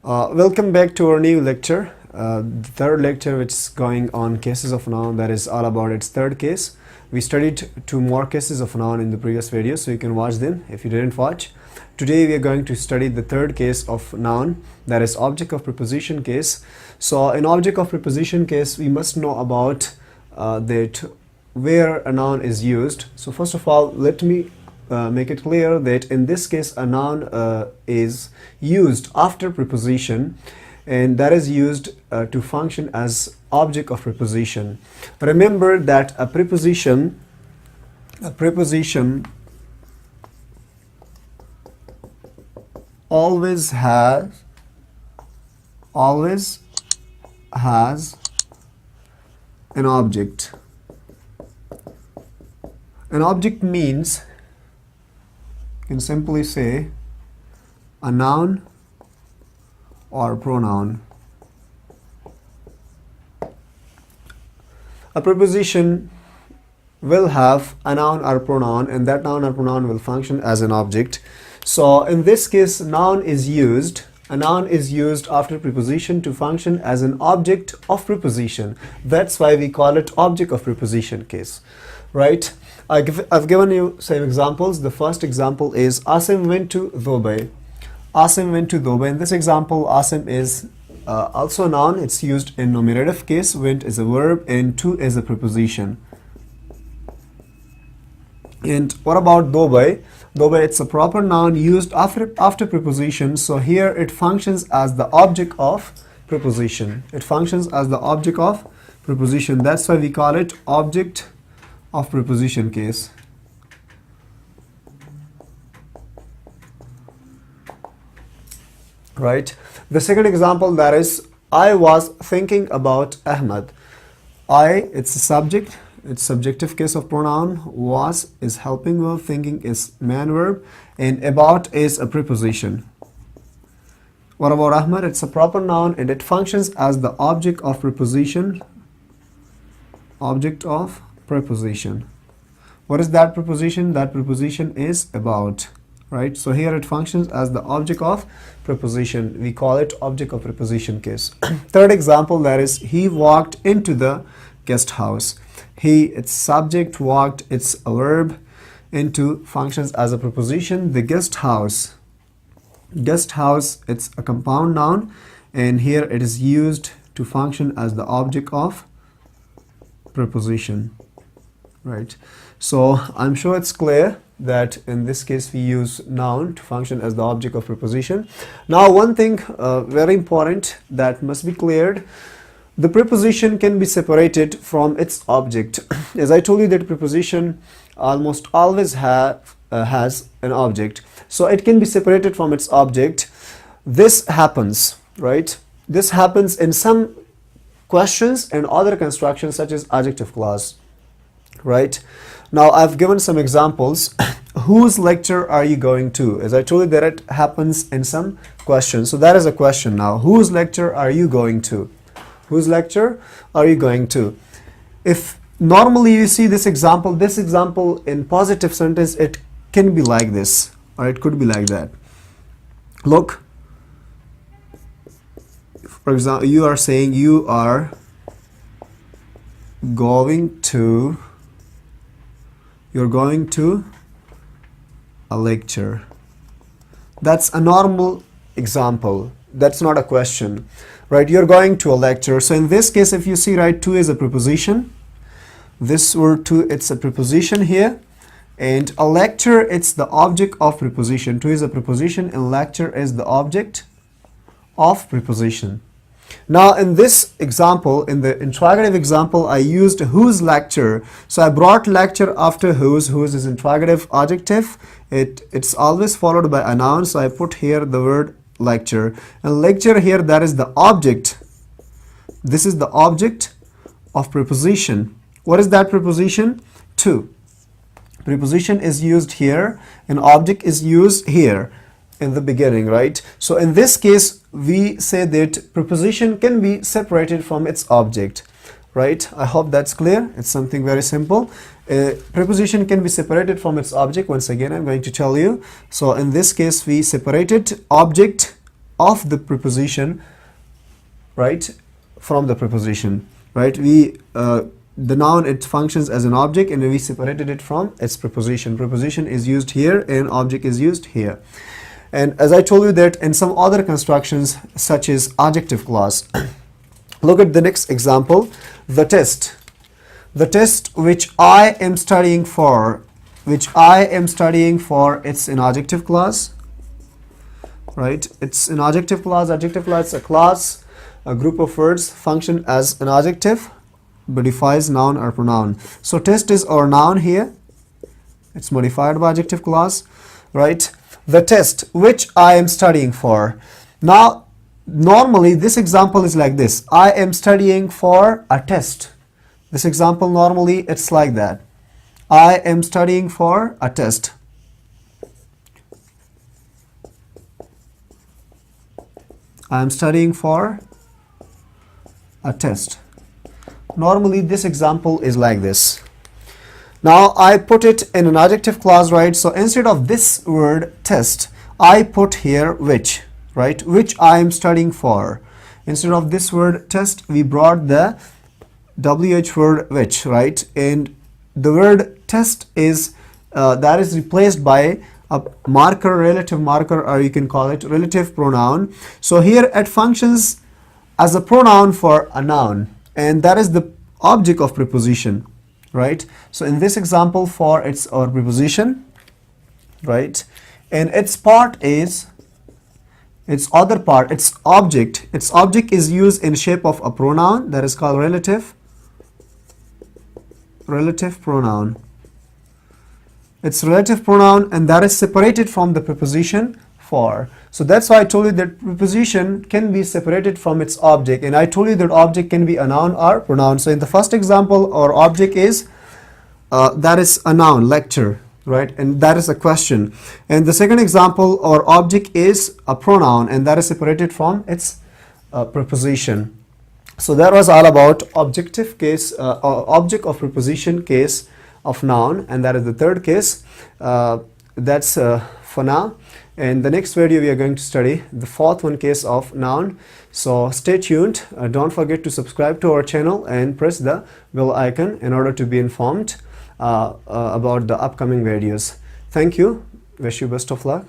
Welcome back to our new lecture, the third lecture which is going on cases of noun, that is all about its third case. We studied two more cases of noun in the previous video, so you can watch them if you didn't watch. Today we are going to study the third case of noun, that is object of preposition case. So in object of preposition case, we must know about that where a noun is used. So first of all, let me make it clear that in this case a noun is used after preposition, and that is used to function as object of preposition. Remember that a preposition always has an object. An object means, you can simply say, a noun or pronoun. A preposition will have a noun or pronoun, and that noun or pronoun will function as an object. So in this case, a noun is used after preposition to function as an object of preposition. That's why we call it object of preposition case, right? I've given you some examples. The first example is Asim went to Dubai. Asim went to Dubai. In this example, Asim is also a noun. It's used in nominative case. Went is a verb and to is a preposition. And what about Dubai? Dubai, it's a proper noun used after preposition. So here it functions as the object of preposition. It functions as the object of preposition. That's why we call it object of preposition case. Right. The second example, that is I was thinking about Ahmed. I, it's a subject, it's subjective case of pronoun. Was is helping verb, thinking is main verb, and about is a preposition. What about Ahmed? It's a proper noun and it functions as the object of preposition. Object of preposition. What is that preposition? That preposition is about, right? So here it functions as the object of preposition. We call it object of preposition case. Third example, that is he walked into the guest house. He, it's subject, walked, it's a verb, into functions as a preposition. The guest house, it's a compound noun, and here it is used to function as the object of preposition. Right, so I'm sure it's clear that in this case we use noun to function as the object of preposition. Now one thing very important that must be cleared: the preposition can be separated from its object. As I told you that preposition almost always has an object, so it can be separated from its object. This happens, right? This happens in some questions and other constructions such as adjective clause. Right, now I've given some examples. Whose lecture are you going to? As I told you that it happens in some questions, so that is a question. Now whose lecture are you going to? Whose lecture are you going to? If normally you see this example in positive sentence, it can be like this, or it could be like that. Look, for example, you are saying you are going to, you're going to a lecture. That's a normal example. That's not a question, right? You're going to a lecture. So in this case, if you see, right, to is a preposition. This word to, it's a preposition here. And a lecture, it's the object of preposition. To is a preposition and lecture is the object of preposition. Now in this example, in the interrogative example, I used whose lecture. So I brought lecture after whose. Whose is interrogative adjective. It's always followed by a noun. So I put here the word lecture. And lecture here, that is the object. This is the object of preposition. What is that preposition? To. Preposition is used here and object is used here in the beginning, right? So in this case, we say that preposition can be separated from its object, right? I hope that's clear. It's something very simple. Preposition can be separated from its object. Once again, I'm going to tell you. So in this case, we separated object of the preposition, right, from the preposition, right? We the noun, it functions as an object, and we separated it from its preposition. Preposition is used here and object is used here. And as I told you that in some other constructions such as adjective clause, look at the next example, the test. The test which I am studying for, it's an adjective clause, right? It's an adjective clause. Adjective clause is a clause, a group of words function as an adjective, modifies noun or pronoun. So test is our noun here. It's modified by adjective clause, right? The test which I am studying for. Now, normally this example is like this. I am studying for a test. This example normally it's like that. I am studying for a test. I am studying for a test. Normally this example is like this. Now I put it in an adjective clause, right? So instead of this word test, I put here which, right? Which I am studying for. Instead of this word test, we brought the WH word which, right? And the word test is that is replaced by a marker, relative marker, or you can call it relative pronoun. So here it functions as a pronoun for a noun, and that is the object of preposition, right? So in this example, for it's our preposition, right? And its part is its other part, its object. Its object is used in shape of a pronoun that is called relative pronoun. It's relative pronoun, and that is separated from the preposition for. So that's why I told you that preposition can be separated from its object, and I told you that object can be a noun or pronoun. So in the first example, our object is that is a noun, lecture, right? And that is a question. And the second example, our object is a pronoun, and that is separated from its preposition. So that was all about objective case, object of preposition case of noun, and that is the third case. That's for now. In the next video, we are going to study the fourth one case of noun. So stay tuned. Don't forget to subscribe to our channel and press the bell icon in order to be informed about the upcoming videos. Thank you. Wish you best of luck.